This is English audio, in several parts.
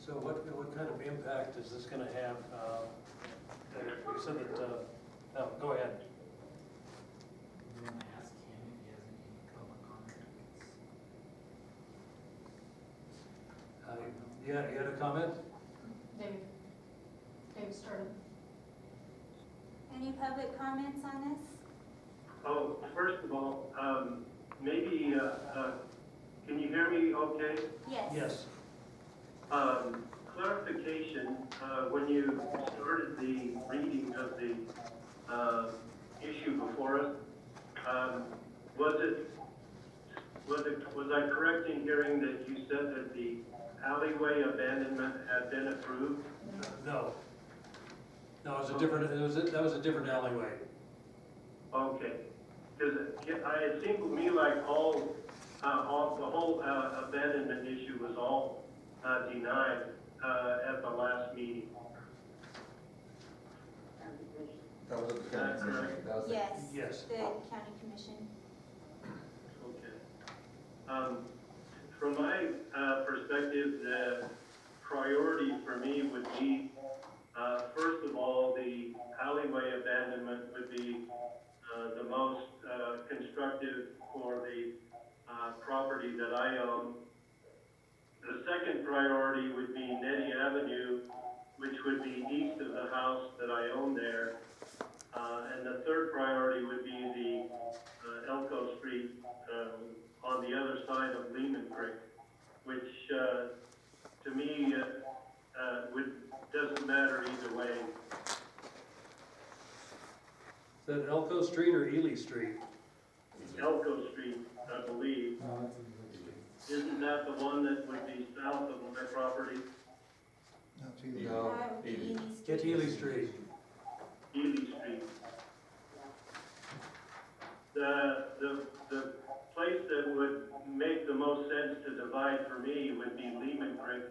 So what kind of impact is this gonna have? You said that, oh, go ahead. You want to ask him if he has any public comments? Yeah, you had a comment? Dave started. Any public comments on this? Oh, first of all, maybe, can you hear me okay? Yes. Yes. Clarification, when you started the reading of the issue before us, was I correct in hearing that you said that the alleyway abandonment had been approved? No. No, it was a different, that was a different alleyway. Okay, because it seemed to me like the whole abandonment issue was all denied at the last meeting. That was the county commission. That was Yes. Yes. The county commission. Okay. From my perspective, the priority for me would be, first of all, the alleyway abandonment would be the most constructive for the property that I own. The second priority would be Nettie Avenue, which would be east of the house that I own there. And the third priority would be the Elko Street on the other side of Lehman Creek, which to me doesn't matter either way. Is that Elko Street or Ely Street? Elko Street, I believe. No, that's a good Isn't that the one that would be south of my property? No, That would be Ely. Ely Get Street. Ely Street. Ely Street. The place that would make the most sense to divide for me would be Lehman Creek,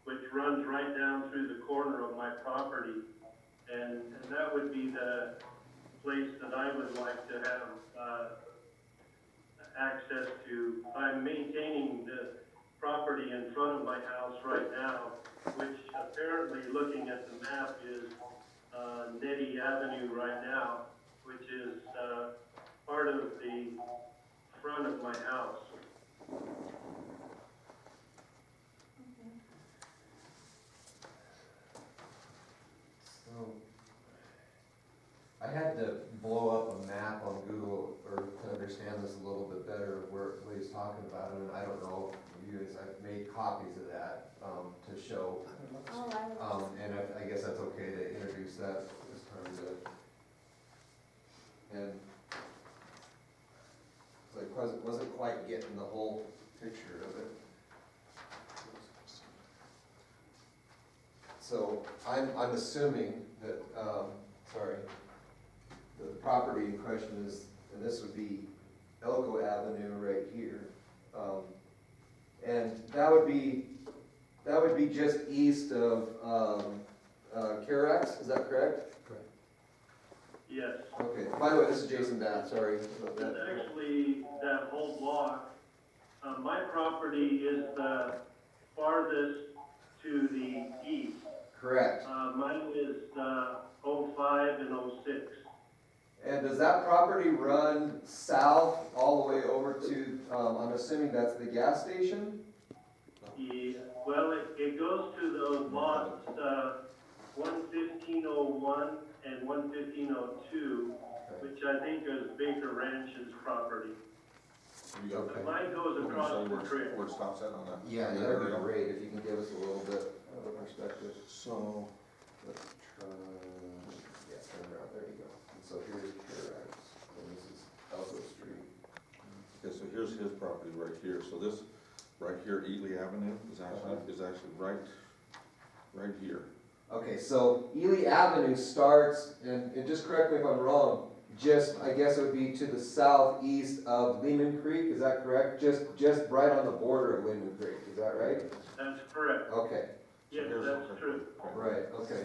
which runs right down through the corner of my property. And that would be the place that I would like to have access to. I'm maintaining the property in front of my house right now, which apparently, looking at the map, is Nettie Avenue right now, which is part of the front of my house. So, I had to blow up a map on Google Earth to understand this a little bit better, what he's talking about, and I don't know if you guys, I've made copies of that, to show. Oh, I would. And I guess that's okay to introduce that as part of it. And so I wasn't quite getting the whole picture of it. So I'm assuming that, sorry, the property in question is, and this would be Elko Avenue right here. And that would be just east of Carax, is that correct? Correct. Yes. Okay, by the way, this is Jason Bath, sorry about It's that. actually that whole block. My property is the farthest to the east. Correct. Mine is 05 and 06. And does that property run south all the way over to, I'm assuming that's the gas station? Well, it goes to those lots 11501 and 11502, which I think is Baker Ranch's property. You got But mine goes across the creek. Where it stops at on that? Yeah, that that'd be area. great if you can give us a little bit of a perspective. So, Let's try, yeah, turn around, there you go. And so here's Carax, and this is Elko Street. okay, so here's his property right here. So this, right here, Ely Avenue is actually right here. Okay, so Ely Avenue starts, and just correct me if I'm wrong, just, I guess it would be to the southeast of Lehman Creek, is that correct? Just right on the border of Lehman Creek, is that right? That's correct. Okay, Yes, here's- that's okay, true. okay. right, okay.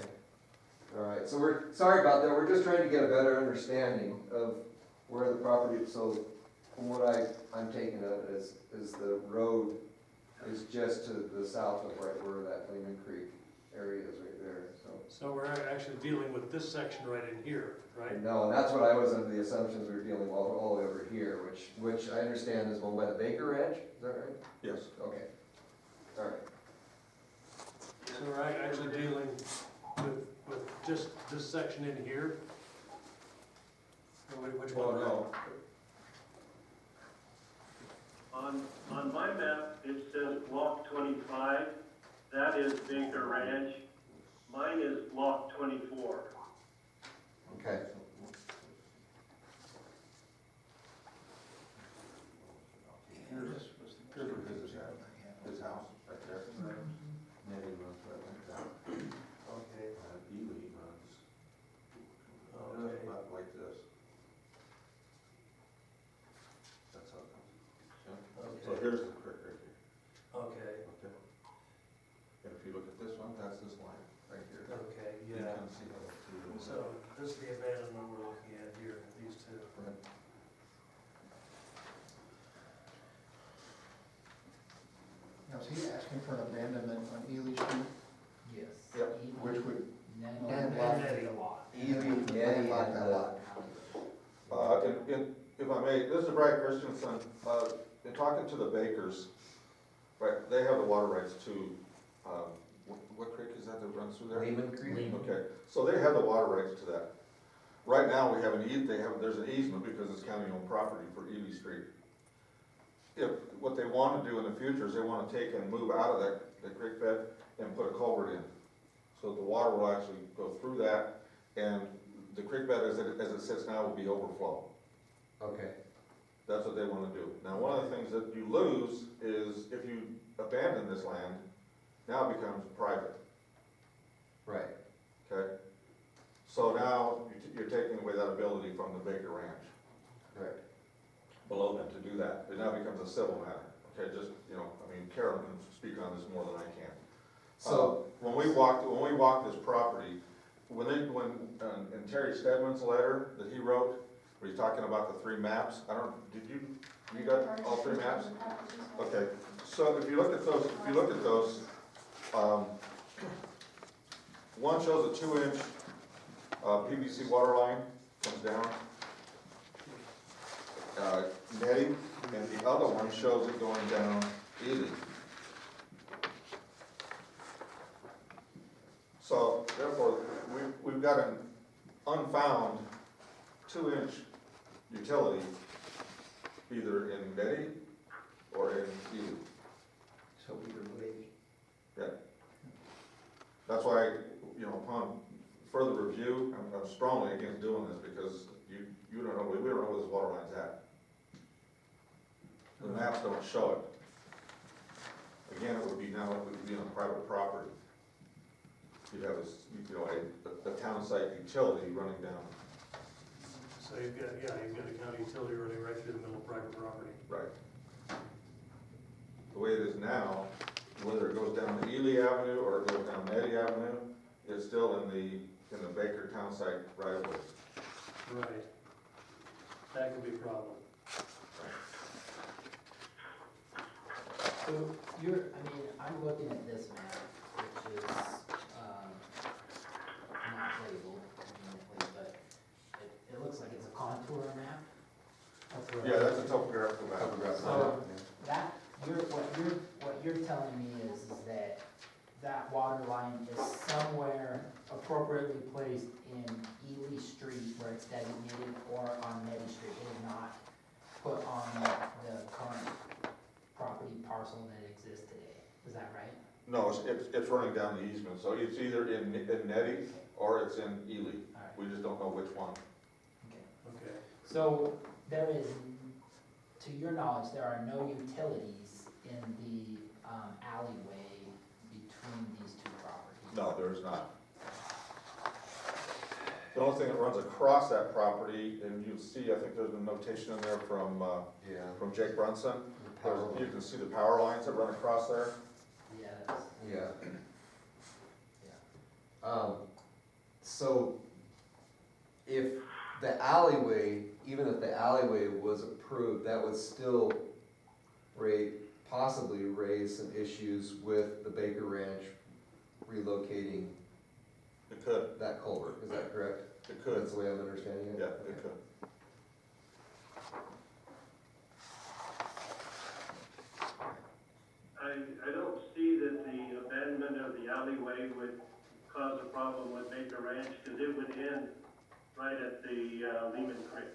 All right, so we're, sorry about that, we're just trying to get a better understanding of where the property, so from what I'm taking of is the road is just to the south of right where that Lehman Creek right there, so. So we're actually dealing with this section right in here, right? No, and that's what I was under the assumptions we were dealing all the way over here, which I understand is owned by the Baker Ranch, is that right? Yes. Okay, all right. So we're actually dealing with just this section in here? Or which Well, one? no, On my map, it says block 25, that is Baker Ranch. Mine is block 24. Okay. here's where his is at, his house, right there. Nettie runs right like that. Okay. Ely runs, Okay. about like this. That's how it comes. Yeah. So Okay. here's the creek right here, Okay, okay? And if you look at this one, that's this line, right here. okay, You yeah. can see how the two of them- So this is the abandonment we're looking at here, these two. Right. Now, is he asking for an abandonment on Ely Street? Yes. Yep. Ely, Which would Nettie, Nettie. a lot. Ely, Nettie, landlock that lot. If I may, this is Brad Christensen, in talking to the Bakers, right, they have the water rights to, what creek is that runs through there? Lehman Creek? Lehman. Okay, so they have the water rights to that. Right now, we have there's an easement because it's county-owned property for Ely Street. If, what they wanna do in the future is they wanna take and move out of the creek bed and put a culvert in. So the water will actually go through that, and the creek bed as it sits now will be overflow. Okay, That's what they wanna do. Now, one of the things that you lose is if you abandon this land, now it becomes private, right, okay? So now you're taking away that ability from the Baker Ranch right. below them to do that. It now becomes a civil matter, okay? Just, I mean, Carolyn can speak on this more than I can. So, When we walked this property, in Terry Stedman's letter that he wrote, where he's talking about the 3 maps, you got all 3 maps? Okay, so if you look at those, one shows a 2-inch PVC water line comes down, Nettie, and the other one shows it going down Ely. So therefore, we've got an unfound 2-inch utility either in Nettie or in Ely. So either way. That's why, upon further review, I'm strongly against doing this because we don't know where this water line's at. The maps don't show it. Again, it would be on private property. You'd have a town site utility running down. So you've got a county utility running right through the middle of private property. Right. The way it is now, whether it goes down to Ely Avenue or it goes down Nettie Avenue, it's still in the Baker town site right of way. Right. That could be a problem. So I'm looking at this map, which is, not labeled, admittedly, but it looks like it's a contour map. That's what I- Yeah, that's a topographical map. So, that, what you're telling me is that water line is somewhere appropriately placed in Ely Street where it's designated or on Nettie Street. It is not put on the current property parcel that exists today. Is that right? No, it's running down the easement, so it's either in Nettie or it's in Ely. All right, We just don't know which one. okay. Okay. So there is, to your knowledge, there are no utilities in the alleyway between these 2 properties? No, there's not. The only thing that runs across that property, and you'll see, I think there's a notation in there from Jake Brunson. You can see the power lines that run across there. Yeah, that's, Yeah. yeah. So if the alleyway, even if the alleyway was approved, that would still possibly raise some issues with the Baker Ranch relocating It could, that culvert, is that correct? it could, That's the way I'm understanding it? yeah, it could. I don't see that the abandonment of the alleyway would cause a problem with Baker Ranch, because it would end right at the Lehman Creek.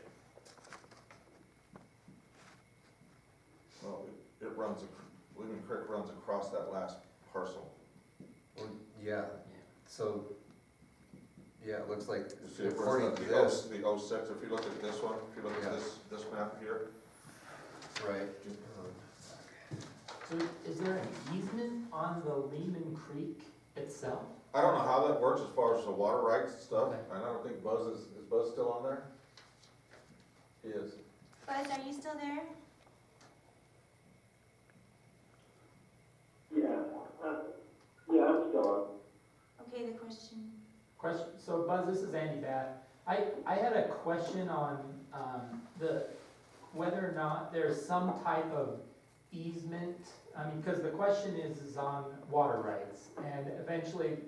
Well, it runs, Living Creek runs across that last parcel. Well, yeah, so, yeah, it looks like, You see it according runs to the this, the 06, if you look at this one, if you look at Yeah. this map here, right, So is there an easement on the Lehman Creek itself? I don't know how that works as far as the water rights and stuff, Okay. and I don't think Buzz is Buzz still on there? He is. Buzz, are you still there? Yeah, I'm still on. Okay, the question. Question, so Buzz, this is Andy Bath. I had a question on, whether or not there's some type of easement. I mean, because the question is on water rights, and eventually,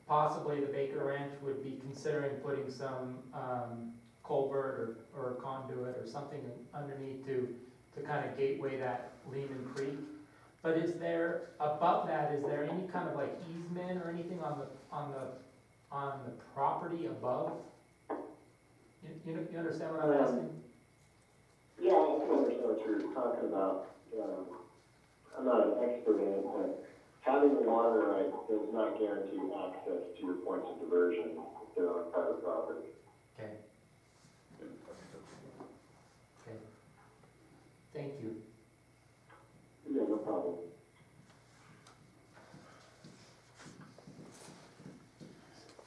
possibly the Baker Ranch would be considering putting some, culvert or conduit or something underneath to kind of gateway that Lehman Creek. But is there, above that, is there any kind of like easement or anything on the property above? You understand what I'm asking? Yeah, I can understand what you're talking about. I'm not an expert in it, but having the water right does not guarantee access to your points of diversion if they're on private property. Okay, okay. Thank you. Yeah, no problem.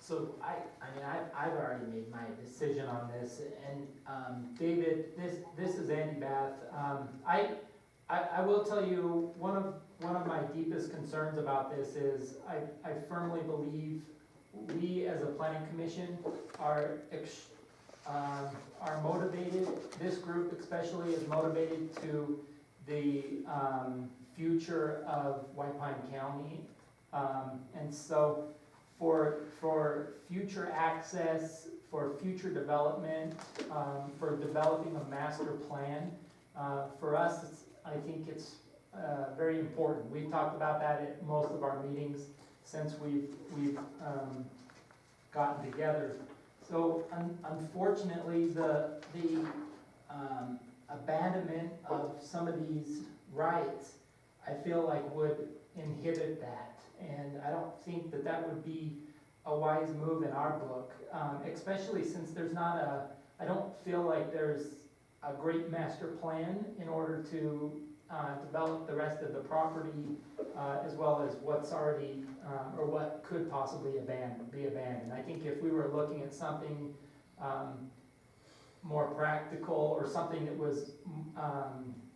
So I've already made my decision on this, and, David, this is Andy Bath. I will tell you, one of my deepest concerns about this is, I firmly believe we as a planning commission are motivated, this group especially is motivated to the, future of White Pine County. And so, for future access, for future development, for developing a master plan, for us, I think it's very important. We've talked about that at most of our meetings since we've gotten together. So unfortunately, the abandonment of some of these rights, I feel like would inhibit that. And I don't think that would be a wise move in our book, especially since there's not I don't feel like there's a great master plan in order to develop the rest of the property, as well as what's already, or what could possibly be abandoned. I think if we were looking at something more practical or something that was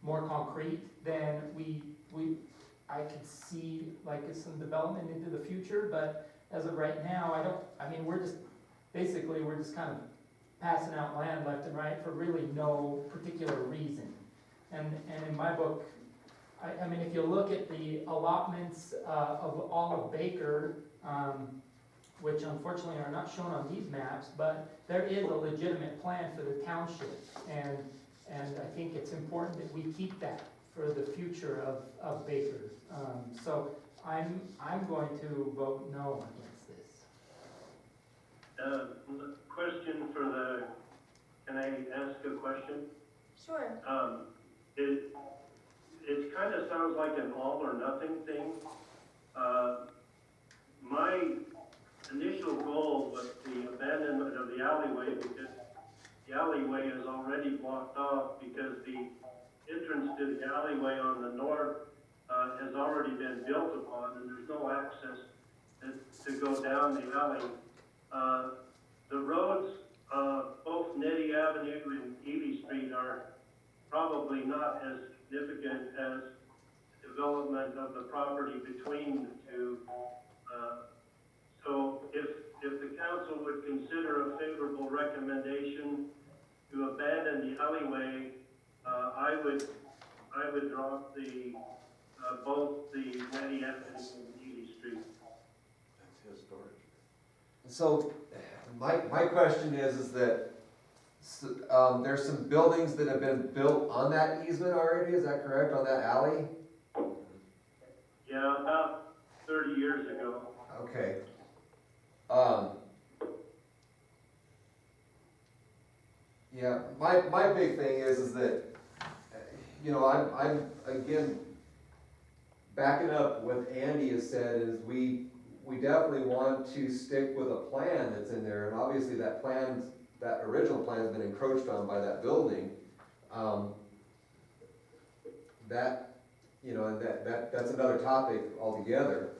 more concrete, then I could see like some development into the future, but as of right now, we're just kind of passing out land left and right for really no particular reason. And in my book, I mean, if you look at the allotments of all of Baker, which unfortunately are not shown on these maps, but there is a legitimate plan for the township. And I think it's important that we keep that for the future of Baker. So I'm going to vote no against this. Question can I ask a question? Sure. It kind of sounds like an all or nothing thing. My initial goal was the abandonment of the alleyway, because the alleyway is already blocked off, because the entrance to the alleyway on the north has already been built upon, and there's no access to go down the alley. The roads, both Nettie Avenue and Ely Street, are probably not as significant as development of the property between the two. So if the council would consider a favorable recommendation to abandon the alleyway, I would drop both the Nettie Avenue and Ely Street. That's his storage. so, my question is that, there's some buildings that have been built on that easement already, is that correct, on that alley? Yeah, about 30 years ago. Okay. Yeah, my big thing is that, you know, I'm, again, backing up what Andy has said is we definitely want to stick with a plan that's in there, and obviously that original plan's been encroached on by that building. That, you know, that's another topic altogether.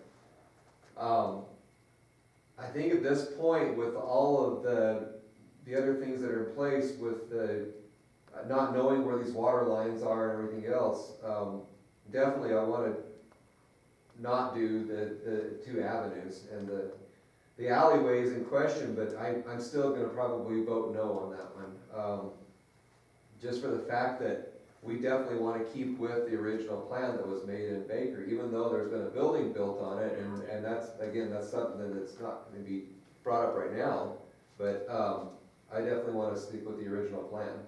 I think at this point, with all of the other things that are in place, with the not knowing where these water lines are and everything else, definitely I wanna not do the two avenues, and the alleyway is in question, but I'm still gonna probably vote no on that one. Just for the fact that we definitely wanna keep with the original plan that was made in Baker, even though there's been a building built on it, and that's, again, that's something that's not gonna be brought up right now, but, I definitely wanna stick with the original plan.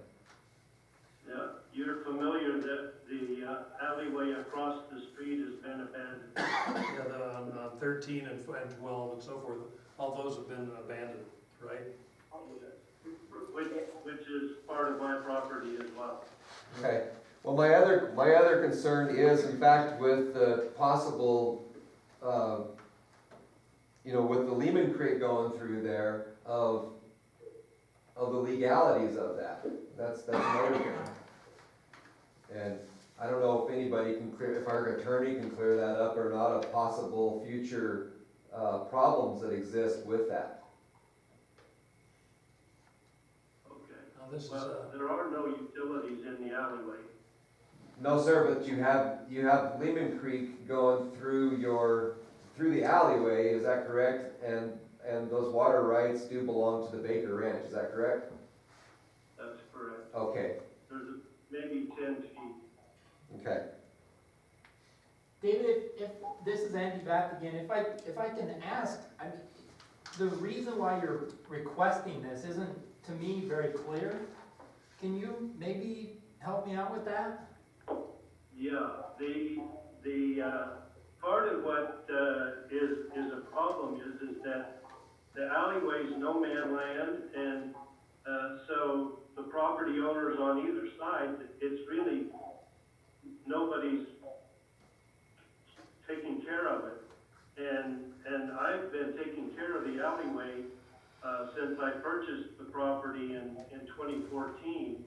Yeah, you're familiar that the alleyway across the street has been abandoned. Yeah, on 13 and 12 and so forth, all those have been abandoned, right? Which is part of my property as well. Okay, well, my other concern is, in fact, with the possible, you know, with the Lehman Creek going through there, of the legalities of that. That's another thing. And I don't know if anybody can clear, if our attorney can clear that up or not, of possible future, problems that exist with that. Okay. Now, this is, Well, there are no utilities in the alleyway. No, sir, but you have Lehman Creek going through the alleyway, is that correct? And those water rights do belong to the Baker Ranch, is that correct? That's correct. Okay, There's maybe 10 feet. okay. David, if this is Andy back again, if I can ask, I mean, the reason why you're requesting this isn't, to me, very clear. Can you maybe help me out with that? Yeah, the part of what is a problem is that the alleyway is no man land, and so the property owners on either side, it's really, nobody's taking care of it. And I've been taking care of the alleyway since I purchased the property in 2014.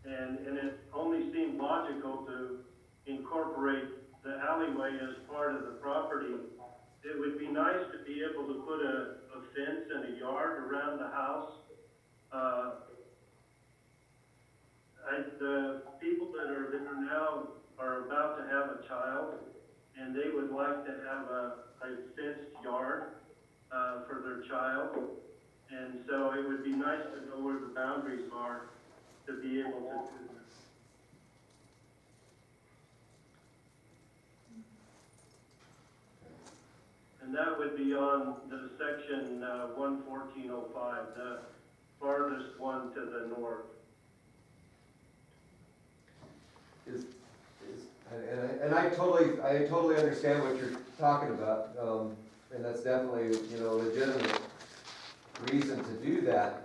And it only seemed logical to incorporate the alleyway as part of the property. It would be nice to be able to put a fence and a yard around the house. The people that are there now are about to have a child, and they would like to have a fenced yard for their child. And so it would be nice to know where the boundaries are to be able to do this. And that would be on the section 11405, the farthest one to the north. And I totally understand what you're talking about, and that's definitely, you know, legitimate reason to do that.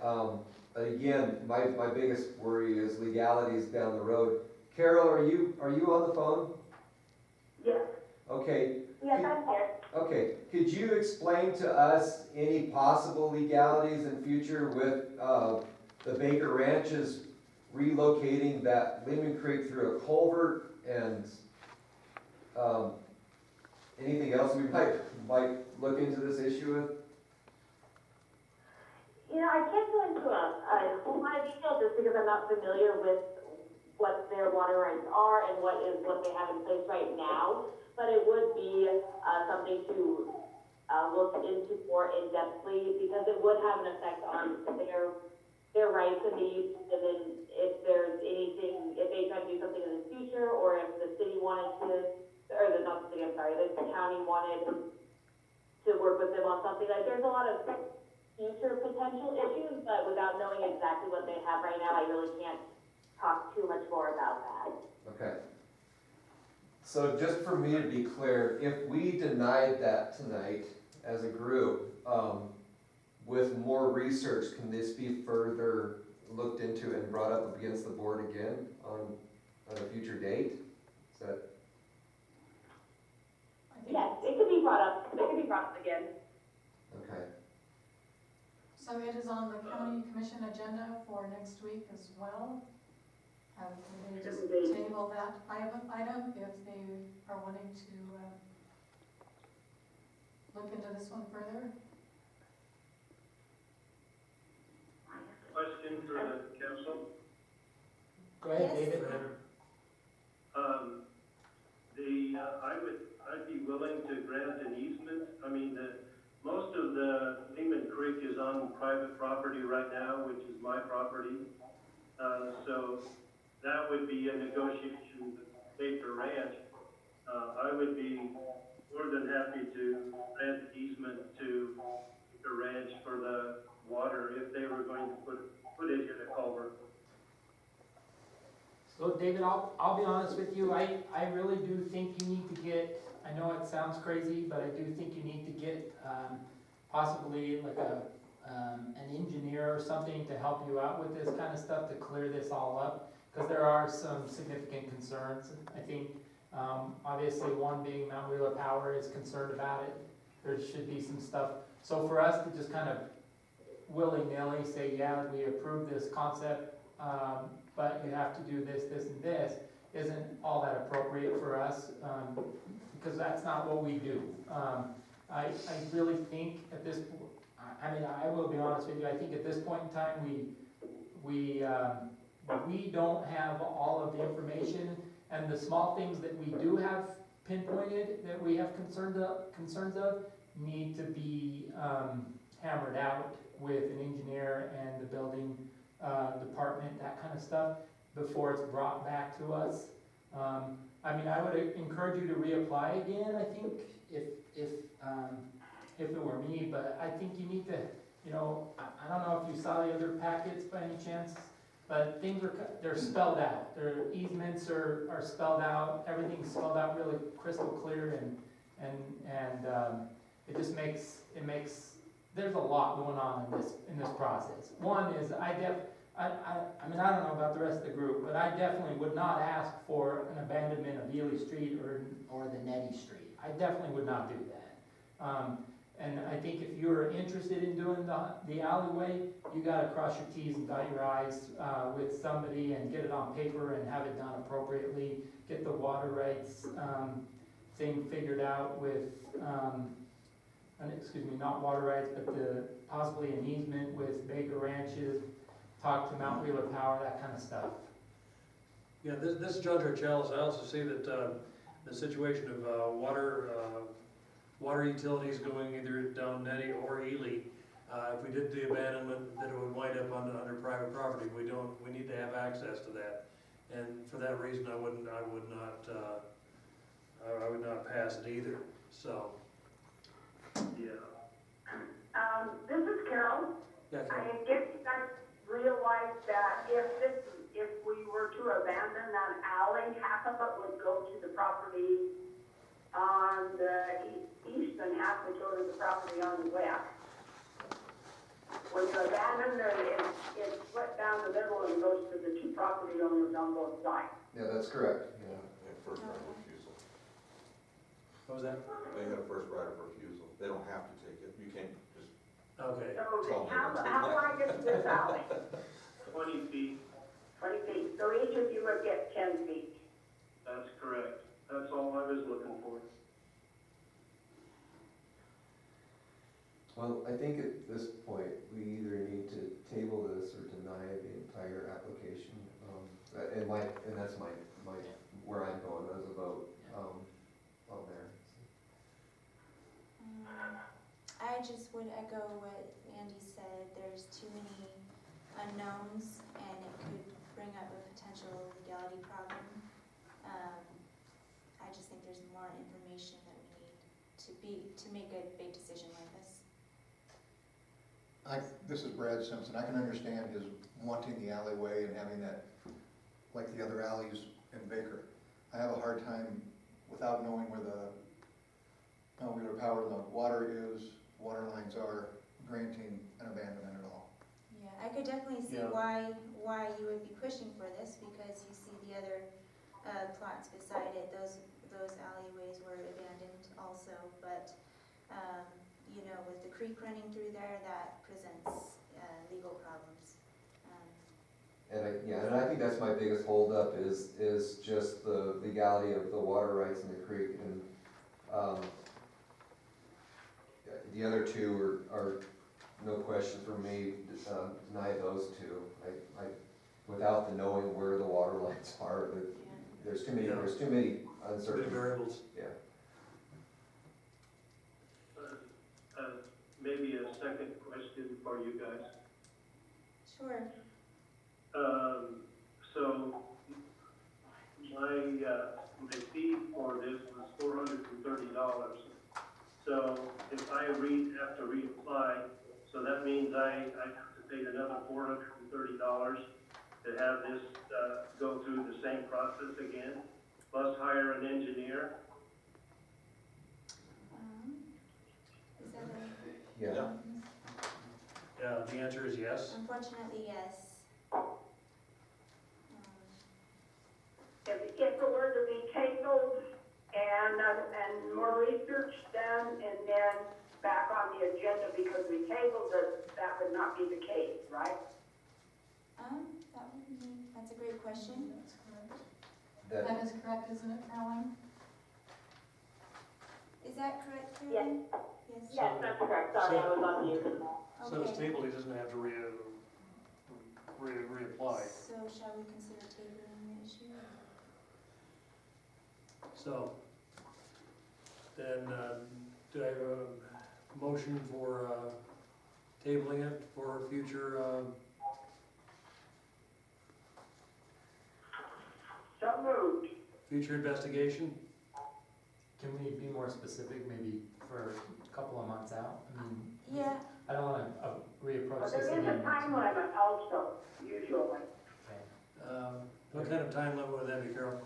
Again, my biggest worry is legalities down the road. Carol, are you on the phone? Yes. Okay. Yes, I'm here. Okay, could you explain to us any possible legalities in future with the Baker Ranches relocating that Lehman Creek through a culvert, and anything else we might look into this issue with? You know, I can't go into a whole lot of detail just because I'm not familiar with what their water rights are and what they have in place right now. But it would be something to look into more in-depthly, because it would have an effect on their rights and needs. And then if there's anything, if they try to do something in the future, or if the city wanted to, or not the city, I'm sorry, the county wanted to work with them on something, like there's a lot of future potential issues, but without knowing exactly what they have right now, I really can't talk too much more about that. Okay. So just for me to be clear, if we denied that tonight as a group, with more research, can this be further looked into and brought up against the board again on a future date? Is that, Yes, it could be brought up again. okay. So it is on the county commission agenda for next week as well. Can they just table that item if they are wanting to look into this one further? Question for the council. Go ahead, Yes. David. I'd be willing to grant an easement. I mean, most of the Lehman Creek is on private property right now, which is my property. So that would be a negotiation with Baker Ranch. I would be more than happy to grant an easement to Baker Ranch for the water if they were going to put it in a culvert. So David, I'll be honest with you, I really do think you need to get, I know it sounds crazy, but I do think you need to get, possibly like an engineer or something to help you out with this kind of stuff, to clear this all up, because there are some significant concerns. I think, obviously one being Mount Wheeler Power is concerned about it. There should be some stuff. So for us to just kind of willy-nilly say, yeah, we approve this concept, but you have to do this, this, and this, isn't all that appropriate for us, because that's not what we do. I really think at this, I mean, I will be honest with you, I think at this point in time, we don't have all of the information, and the small things that we do have pinpointed, that we have concerns of, need to be hammered out with an engineer and the building department, that kind of stuff, before it's brought back to us. I mean, I would encourage you to reapply again, I think, if it were me, but I think you need to, you know, I don't know if you saw the other packets by any chance, but things they're spelled out. Their easements are spelled out, everything's spelled out really crystal clear, and it just makes, there's a lot going on in this process. One is, I mean, I don't know about the rest of the group, but I definitely would not ask for an abandonment of Ely Street or the Nettie Street. I definitely would not do that. And I think if you're interested in doing the alleyway, you gotta cross your T's and dot your I's with somebody and get it on paper and have it done appropriately. Get the water rights thing figured out with, excuse me, not water rights, but possibly an easement with Baker Ranches. Talk to Mount Wheeler Power, that kind of stuff. Yeah, this is John Charles. I also see that the situation of water utilities going either down Nettie or Ely, if we did the abandonment, that it would wind up under private property. We need to have access to that. And for that reason, I would not pass it either, so. Yeah. This is Carol. Yeah, I guess you guys realize that if we were to abandon that alley, half of it would go to the property on the east and half would go to the property on the west. When you abandon it, it's split down the middle and goes to the two property owners on both sides. Yeah, that's correct. Yeah, they have first right of refusal. What was that? They have first right of refusal. They don't have to take it. You can't just, Okay. So how wide is this alley? 20 feet, 20 feet. So each of you would get 10 feet. that's correct. That's all I was looking for. Well, I think at this point, we either need to table this or deny the entire application. And that's my, where I'm going as a vote, on there. I just would echo what Andy said, there's too many unknowns, and it could bring up a potential legality problem. I just think there's more information that we need to make a big decision like this. This is Brad Simpson, I can understand his wanting the alleyway and having that, like the other alleys in Baker. I have a hard time, without knowing where the, where the power and the water is, water lines are, granting an abandonment at all. Yeah, I could definitely see Yeah. why you would be pushing for this, because you see the other, plots beside it, those alleyways were abandoned also, but, you know, with the creek running through there, that presents, legal problems. And I think that's my biggest holdup is just the legality of the water rights in the creek, and, the other two are no question for me, deny those two. I, without the knowing where the water lines are, there's too many Big uncertainties. variables. Yeah. Maybe a second question for you guys. Sure. So my fee for this was $430. So if I have to reapply, so that means I have to pay another $430 to have this, go through the same process again, plus hire an engineer. Is that a? Yeah. Yeah, the answer is yes. Unfortunately, yes. If it were to be tabled and more research done and then back on the agenda because we tabled it, that would not be the case, right? That's a great question. That's correct. That, That is correct, isn't it, Caroline? Is that correct, Yes, Carolyn? yes, that's correct, sorry, I was on mute. So it's Okay. tabled, he doesn't have to reapply. So shall we consider tabling the issue? So, then, do I have a motion for, tabling it for future, So moved. future investigation? Can we be more specific, maybe for a couple of months out? I mean, Yeah, I don't wanna reapproach But this there is again. a time limit also, usually. Okay. What kind of time limit would that be, Carol?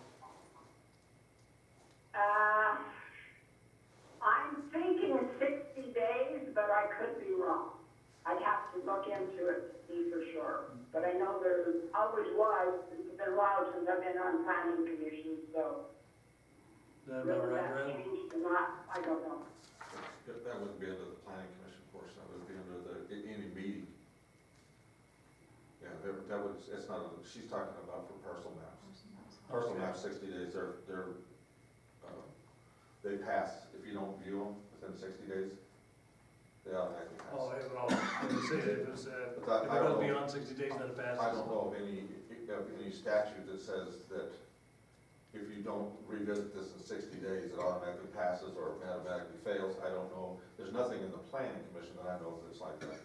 I'm thinking 60 days, but I could be wrong. I'd have to look into it to see for sure. But I know there always was, it's been a while since I've been on planning commission, so Is that about whether right, that Brad? changed or not, I don't know. That wouldn't be under the planning commission portion, that would be under any meeting. Yeah, that would, it's not, she's talking about for parcel maps. Parcel Okay. maps, 60 days, they pass, if you don't view them within 60 days, they automatically pass. Oh, I would say if it's, if it But I don't goes know. beyond 60 days, then it passes. I don't know of any statute that says that if you don't revisit this in 60 days, it automatically passes or automatically fails. I don't know, there's nothing in the planning commission that I know that's like that.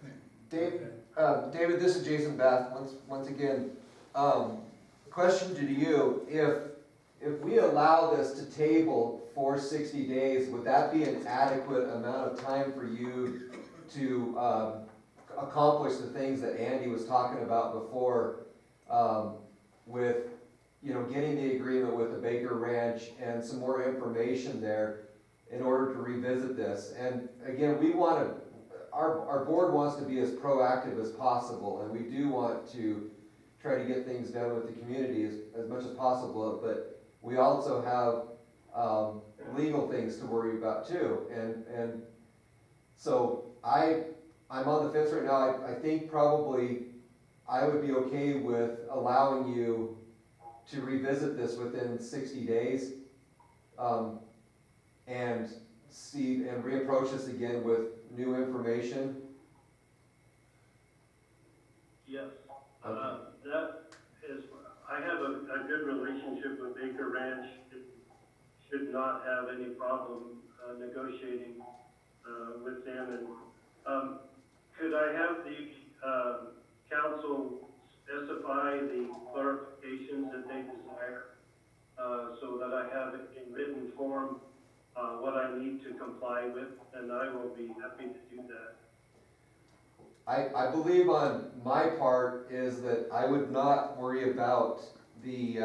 Dave, Okay. David, this is Jason Bath, once again. Question to you, if we allow this to table for 60 days, would that be an adequate amount of time for you to accomplish the things that Andy was talking about before, with, you know, getting the agreement with the Baker Ranch and some more information there in order to revisit this? And again, we want to, our board wants to be as proactive as possible, and we do want to try to get things done with the community as much as possible, but we also have legal things to worry about too. And so I'm on the fence right now. I think probably I would be okay with allowing you to revisit this within 60 days, and see, and reapproach this again with new information. Yes, that is, I have a good relationship with Baker Ranch. It should not have any problem negotiating with them. And could I have the council specify the clarifications that they desire, so that I have it in written form, what I need to comply with, and I will be happy to do that. I believe on my part is that I would not worry about the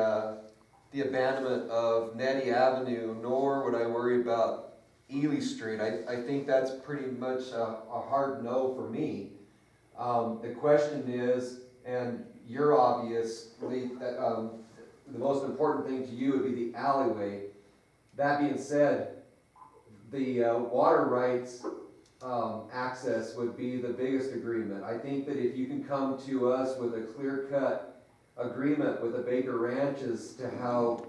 abandonment of Nettie Avenue, nor would I worry about Ely Street. I think that's pretty much a hard no for me. The question is, and you're obviously, the most important thing to you would be the alleyway. That being said, the water rights access would be the biggest agreement. I think that if you can come to us with a clear-cut agreement with the Baker Ranch as to how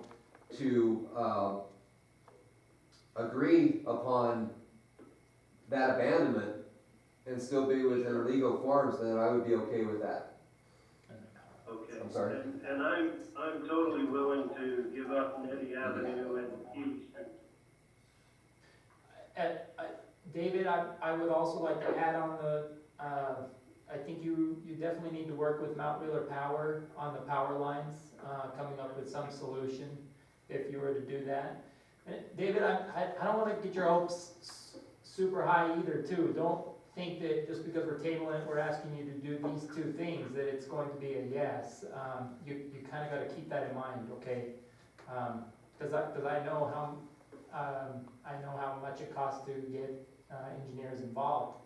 to agree upon that abandonment and still be within legal forms, then I would be okay with that. Okay. I'm sorry? And I'm totally willing to give up Nettie Avenue and Ely Street. David, I would also like to add on I think you definitely need to work with Mount Wheeler Power on the power lines, coming up with some solution if you were to do that. And David, I don't wanna get your hopes super high either too. Don't think that just because we're tabling it, we're asking you to do these two things, that it's going to be a yes. You kinda gotta keep that in mind, okay? Cause I know how much it costs to get engineers involved.